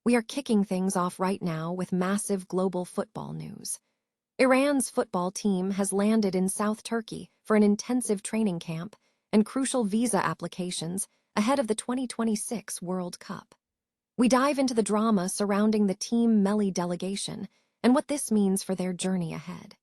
We are kicking things off right now with massive global football news. Iran's football team has landed in South Turkey for an intensive training camp and crucial visa applications ahead of the 2026 World Cup. We dive into the drama surrounding the Team Melli delegation and what this means for their journey ahead.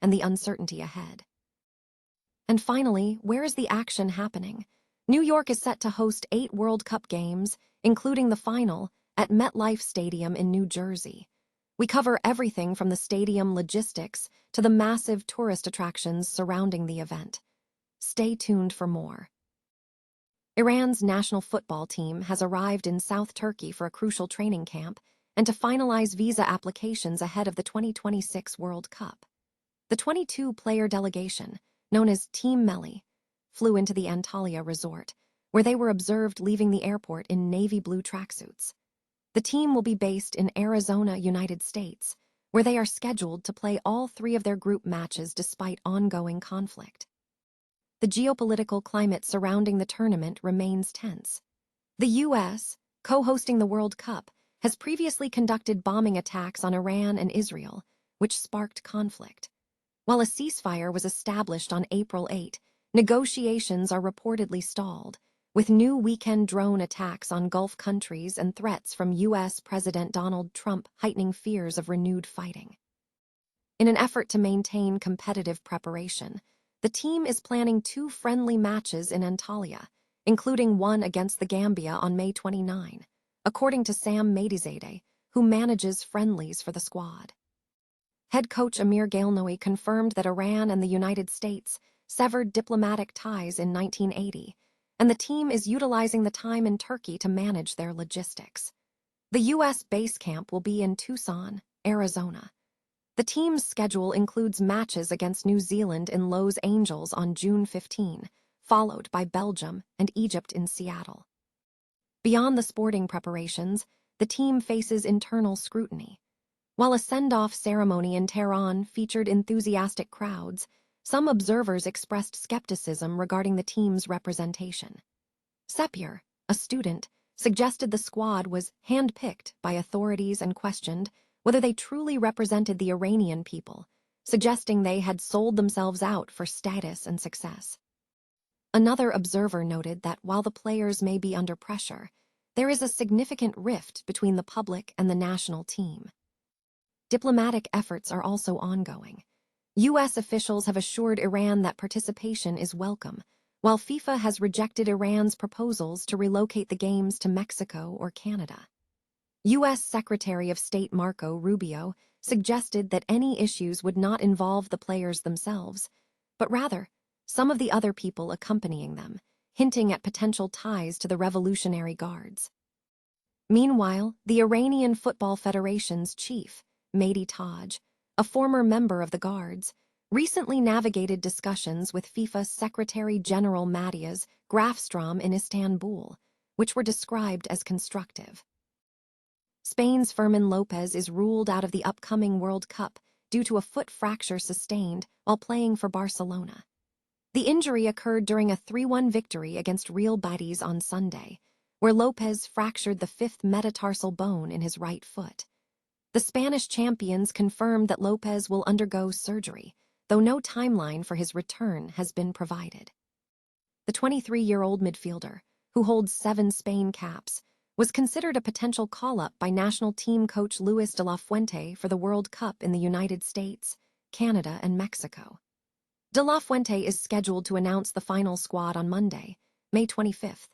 And the uncertainty ahead. And finally, where is the action happening? New York is set to host 8 World Cup games, including the final, at MetLife Stadium in New Jersey. We cover everything from the stadium logistics to the massive tourist attractions surrounding the event. Stay tuned for more. Iran's national football team has arrived in South Turkey for a crucial training camp and to finalize visa applications ahead of the 2026 World Cup. The 22-player delegation, known as Team Melli, flew into the Antalya resort, where they were observed leaving the airport in navy blue tracksuits. The team will be based in Arizona, United States, where they are scheduled to play all 3 of their group matches despite ongoing conflict. The geopolitical climate surrounding the tournament remains tense. The U.S., co-hosting the World Cup, has previously conducted bombing attacks on Iran and Israel, which sparked conflict. While a ceasefire was established on April 8, negotiations are reportedly stalled, with new weekend drone attacks on Gulf countries and threats from U.S. President Donald Trump heightening fears of renewed fighting. In an effort to maintain competitive preparation, the team is planning 2 friendly matches in Antalya, including one against the Gambia on May 29, according to Sam Madizadeh, who manages friendlies for the squad. Head coach Amir Gailnoui confirmed that Iran and the United States severed diplomatic ties in 1980, and the team is utilizing the time in Turkey to manage their logistics. The U.S. base camp will be in Tucson, Arizona. The team's schedule includes matches against New Zealand in Los Angeles on June 15, followed by Belgium and Egypt in Seattle. Beyond the sporting preparations, the team faces internal scrutiny. While a send-off ceremony in Tehran featured enthusiastic crowds, some observers expressed skepticism regarding the team's representation. Sepir, a student, suggested the squad was hand-picked by authorities and questioned whether they truly represented the Iranian people, suggesting they had sold themselves out for status and success. Another observer noted that while the players may be under pressure, there is a significant rift between the public and the national team. Diplomatic efforts are also ongoing. U.S. officials have assured Iran that participation is welcome, while FIFA has rejected Iran's proposals to relocate the games to Mexico or Canada. U.S. Secretary of State Marco Rubio suggested that any issues would not involve the players themselves, but rather some of the other people accompanying them, hinting at potential ties to the Revolutionary Guards. Meanwhile, the Iranian Football Federation's chief, Mehdi Taj, a former member of the Guards, recently navigated discussions with FIFA's Secretary General Matthias Grafstrom in Istanbul, which were described as constructive. Spain's Fermin Lopez is ruled out of the upcoming World Cup due to a foot fracture sustained while playing for Barcelona. The injury occurred during a 3-1 victory against Real Betis on Sunday, where Lopez fractured the 5th metatarsal bone in his right foot. The Spanish champions confirmed that Lopez will undergo surgery, though no timeline for his return has been provided. The 23-year-old midfielder, who holds 7 Spain caps, was considered a potential call-up by national team coach Luis de la Fuente for the World Cup in the United States, Canada, and Mexico. De la Fuente is scheduled to announce the final squad on Monday, May 25th,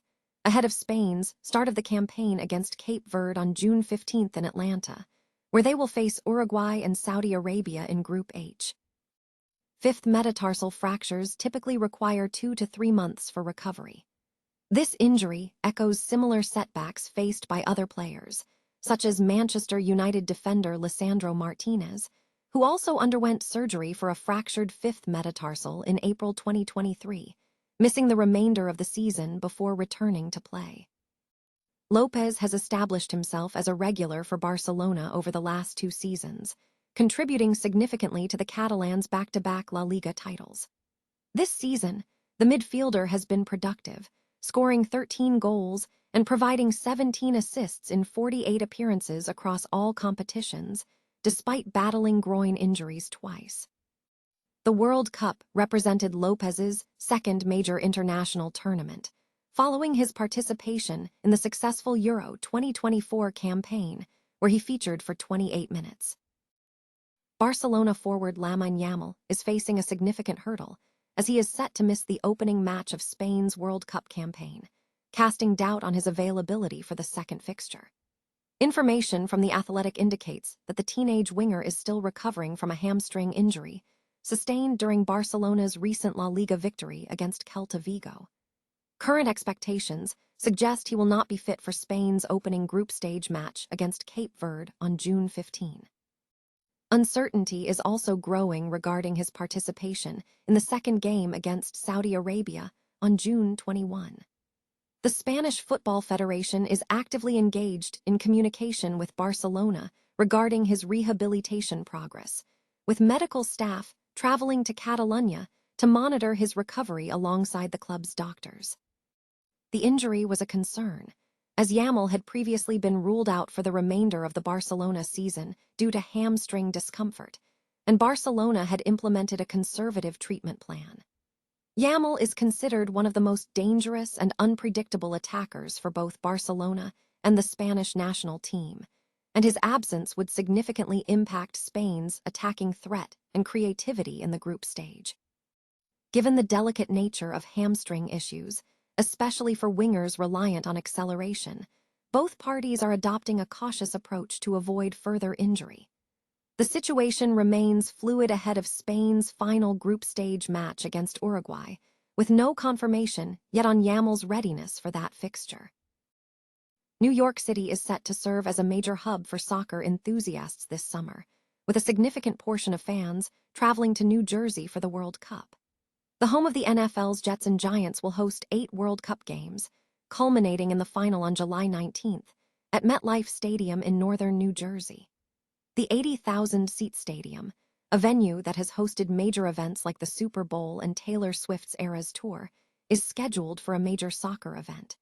ahead of Spain's start of the campaign against Cape Verde on June 15th in Atlanta, where they will face Uruguay and Saudi Arabia in Group H. Fifth metatarsal fractures typically require 2 to 3 months for recovery. This injury echoes similar setbacks faced by other players, such as Manchester United defender Lisandro Martinez, who also underwent surgery for a fractured fifth metatarsal in April 2023, missing the remainder of the season before returning to play. Lopez has established himself as a regular for Barcelona over the last 2 seasons, contributing significantly to the Catalans' back-to-back La Liga titles. This season, the midfielder has been productive, scoring 13 goals and providing 17 assists in 48 appearances across all competitions, despite battling groin injuries twice. The World Cup represented Lopez's second major international tournament, following his participation in the successful Euro 2024 campaign, where he featured for 28 minutes. Barcelona forward Lopez and Yamal is facing a significant hurdle, as he is set to miss the opening match of Spain's World Cup campaign, casting doubt on his availability for the second fixture. Information from The Athletic indicates that the teenage winger is still recovering from a hamstring injury sustained during Barcelona's recent La Liga victory against Celta Vigo. Current expectations suggest he will not be fit for Spain's opening group stage match against Cape Verde on June 15. Uncertainty is also growing regarding his participation in the second game against Saudi Arabia on June 21. The Spanish Football Federation is actively engaged in communication with Barcelona regarding his rehabilitation progress, with medical staff traveling to Catalonia to monitor his recovery alongside the club's doctors. The injury was a concern, as Yamal had previously been ruled out for the remainder of the Barcelona season due to hamstring discomfort, and Barcelona had implemented a conservative treatment plan. Yamal is considered one of the most dangerous and unpredictable attackers for both Barcelona and the Spanish national team, and his absence would significantly impact Spain's attacking threat and creativity in the group stage. Given the delicate nature of hamstring issues, especially for wingers reliant on acceleration, both parties are adopting a cautious approach to avoid further injury. The situation remains fluid ahead of Spain's final group stage match against Uruguay, with no confirmation yet on Yamal's readiness for that fixture. New York City is set to serve as a major hub for soccer enthusiasts this summer, with a significant portion of fans traveling to New Jersey for the World Cup. The home of the NFL's Jets and Giants will host 8 World Cup games, culminating in the final on July 19th at MetLife Stadium in northern New Jersey. The 80,000-seat stadium, a venue that has hosted major events like the Super Bowl and Taylor Swift's Eras Tour, is scheduled for a major soccer event.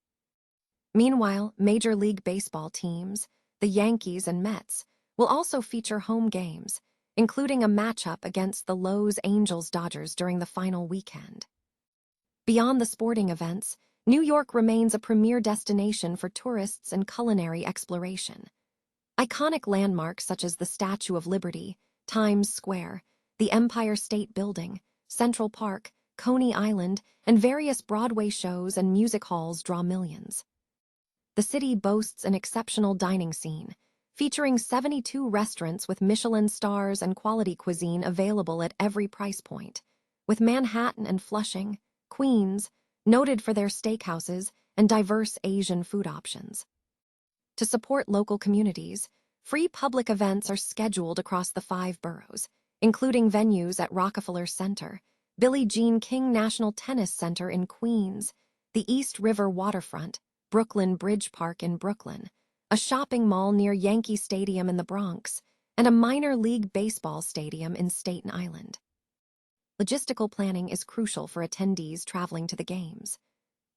Meanwhile, Major League Baseball teams, the Yankees and Mets, will also feature home games, including a matchup against the Los Angeles Dodgers during the final weekend. Beyond the sporting events, New York remains a premier destination for tourists and culinary exploration. Iconic landmarks such as the Statue of Liberty, Times Square, the Empire State Building, Central Park, Coney Island, and various Broadway shows and music halls draw millions. The city boasts an exceptional dining scene, featuring 72 restaurants with Michelin stars and quality cuisine available at every price point, with Manhattan and Flushing, Queens, noted for their steakhouses and diverse Asian food options. To support local communities, free public events are scheduled across the 5 boroughs, including venues at Rockefeller Center, Billie Jean King National Tennis Center in Queens, the East River Waterfront, Brooklyn Bridge Park in Brooklyn, a shopping mall near Yankee Stadium in the Bronx, and a minor league baseball stadium in Staten Island. Logistical planning is crucial for attendees traveling to the games.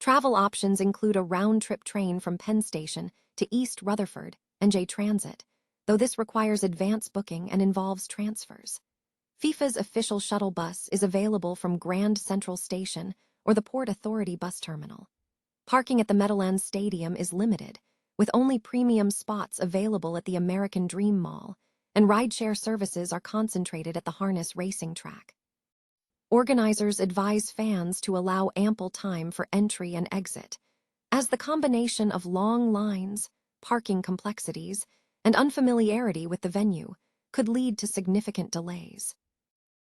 Travel options include a round-trip train from Penn Station to East Rutherford, NJ Transit, though this requires advance booking and involves transfers. FIFA's official shuttle bus is available from Grand Central Station or the Port Authority bus terminal. Parking at the Meadowlands Stadium is limited, with only premium spots available at the American Dream Mall, and rideshare services are concentrated at the Harness Racing Track. Organizers advise fans to allow ample time for entry and exit, as the combination of long lines, parking complexities, and unfamiliarity with the venue could lead to significant delays.